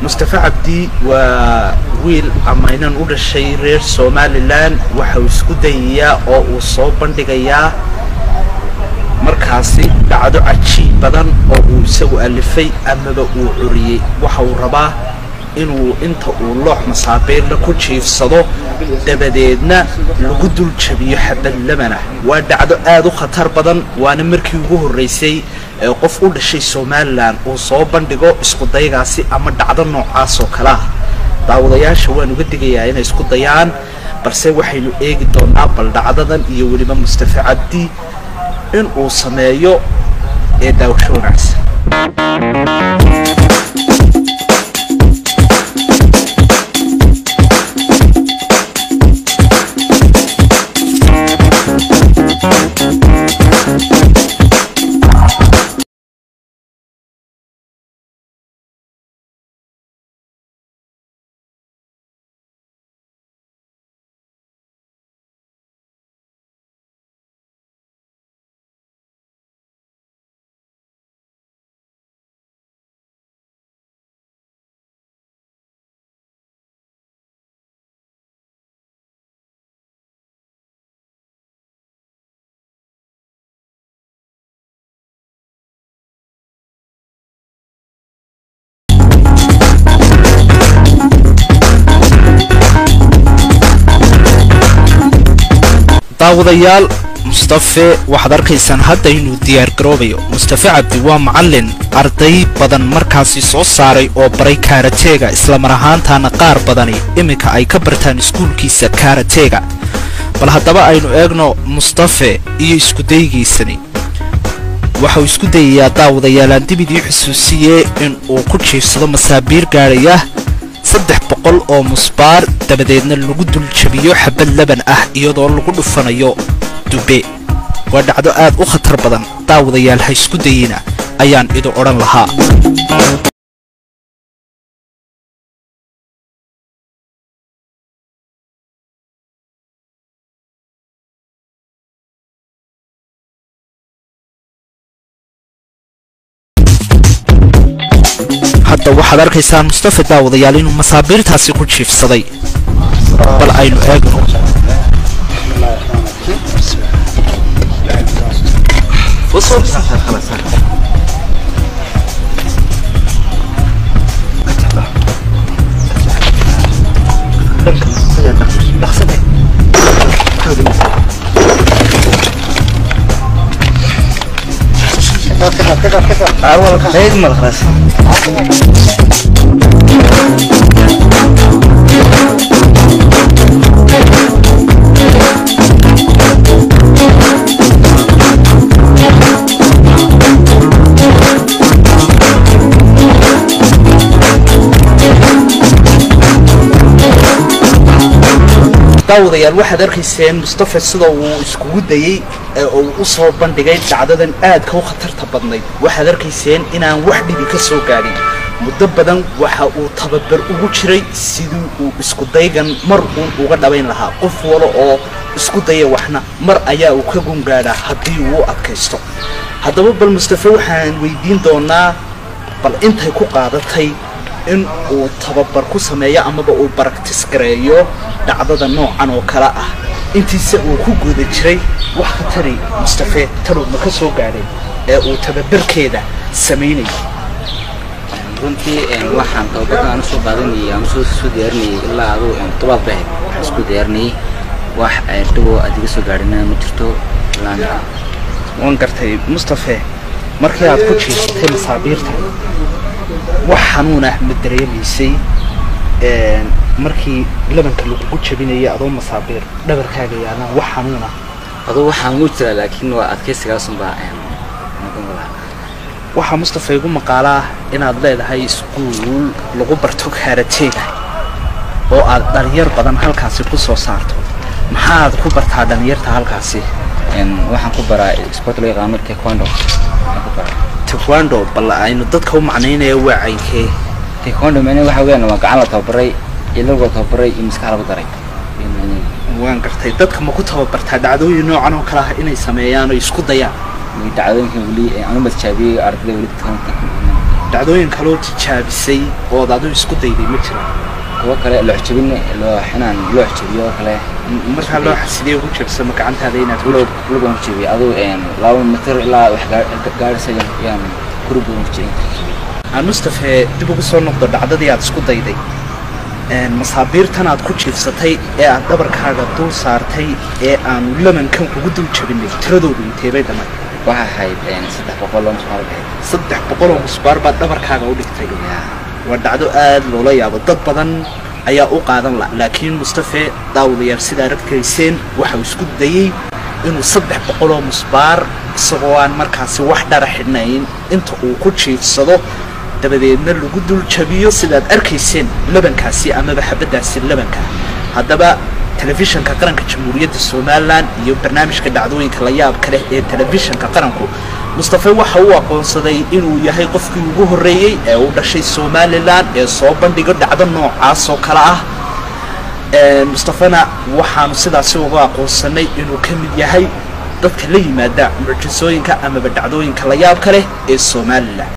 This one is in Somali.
مصطفى عبدي وويل أمينان أول شيء رير سوماليلاند waxa uu isku dayayaa oo uu soo bandhigayaa markaasi dhacdo cajiib badan oo uu isagu alifay amaba uu curiyay waxa uu rabaa inuu inta uu loox masaabiir la ku jiifsado dabadeedna lagu dul jabiyo xabad lamana waa dhacdo aad u khatar badan waana markii ugu horeysay qof u dhashay Soomaaliland oo soo bandhigo isku daygaasi ama dhacdo noocaas oo kala daawadayaasha waan uga digayaa inay isku dayaan balse waxaynu eegi doonaa bal dhacdadan iyo waliba Mustafa Cabdi in uu sameeyo ee daawasho wanaagsan daawadayaal Mustafa waxaad arkaysaan hadda inuu diyaar garoobayo Mustafa Cabdi waa macallin arday badan markaasi soo saaray oo baray karateega isla mar ahaantaana qaar badani imika ay ka bartaan iskuulkiisa karateega bal haddaba aynu eegno Mustafa iyo isku daygiisani waxa uu isku dayayaa daawadayaal aan dibidii xusuusiyay in uu ku jiifsado masaabiir gaaraya 300 oo musbaar dabadeedna lagu dul jabiyo xabad laban ah iyadoo lagu dhufanayo dube waa dhacdo aad u khatar badan daawadayaal ha isku dayina ayaan idin oran lahaa hadda waxaad arkaysaan Mustafa daawadayaal inuu masaabiirtaasi ku jiifsaday bal aynu eegno وصل خلاص daawadayaal waxaad arkayseen Mustafa sida uu isku dayay oo uu soo bandhigay dhacdadan aad ka khatarta badnayd waxaad arkayseen inaan wax dhibi ka soo gaarin muddo badan waxa uu tababar ugu jiray sidii uu isku daygan mar uga dhabayn lahaa qof wala oo isku daya waxna mar ayaa uu ka gungaadha haddii uu adkaysto haddaba bal Mustafa waxaan weydiin doonaa bal intay ku qaadatay in uu tababar ku sameeyo ama uu practice gareeyo dhacdada noocan oo kala ah intiisa uu ku guda jiray wax ka tari Mustafa talo ma ka soo gaaray ee uu tababarkeeda sameeyay runtii waxaan tababarkan soo qaadanay ama soo diyaarinay ilaa adoo tobaad baa isku diyaarinay wax ay tago adiga soo gaarina ma jirto laana waan gartay Mustafa markii aad ku jiiftay masaabiirta wax xanuun ah ma dareemaysay markii labanka lagu jabinayay adoo masaabiir dhabarkaaga yaana wax xanuun ah adoo waxaan u jiraa laakiin waa adkaysigaas baa waxa Mustafa igu maqaalaa inaad leedahay iskuul lagu barto karateega oo aad dhalinyar badan halkaasi ku soo saarto maxaad ku bartaa dhalinyarta halkaasi waxaan ku baraa sport laga qaaday taekwondo bal aynu dadka u macnaynaya wacaykee taekwondo meena waxa weeyaan waa gacan la tababaray ilaga tababaray maskax lagu daray waan gartay dadka ma ku tababartaa dhacdooyin noocan oo kala ah inay sameeyaan oo isku dayaan dhacdooyinka wali aanu ma tijaabiyay ardayda wali dhacdooyin kale oo tijaabisay oo aad isku dayday ma jiraan kuwa kale loo xijabin loo xinaan loo xijabiyo kale marka loo xasidee ugu jirso ma gacantaada inaad loo xijabiyo adoo 2 mitir ilaa wax gaaraysa yaan kurubu xijabiyo aan Mustafa dib ugu soo noqdo dhacdadii aad isku dayday masaabiirtan aad ku jiifsatay ee aad dhabarkaaga dul saartay ee aan lamankan ugu dul jabinay tiradoodu intee bay dhamay waxa ahayd 300 musbaar bahay 300 musbaar baad dhabarkaaga u dhigtay waa dhacdo aad loola yaabo dad badan ayaa u qaadan laakiin Mustafa daawadayaal sida aragtayseen waxa uu isku dayay inuu 300 musbaar isagoo aan markaasi wax dhar xidhnayn inta uu ku jiifsado dabadeedna lagu dul jabiyo sidaad arkayseen labankaasi ama xabadaasi labanka haddaba telefishinka qaranka jamhuuriyadda Soomaaliland iyo barnaamijka dhacdooyinka la yaab kale ee telefishinka qaranku Mustafa waxa uu aqoonsaday inuu yahay qofkii ugu horeeyay ee u dhashay Soomaaliland ee soo bandhigo dhacdo noocaas oo kala ah Mustafana waxaanu sidaas uga aqoonsanay inuu ka mid yahay dadka la yimaada mucjisooyinka ama dhacdooyinka la yaab kale ee Soomaaliland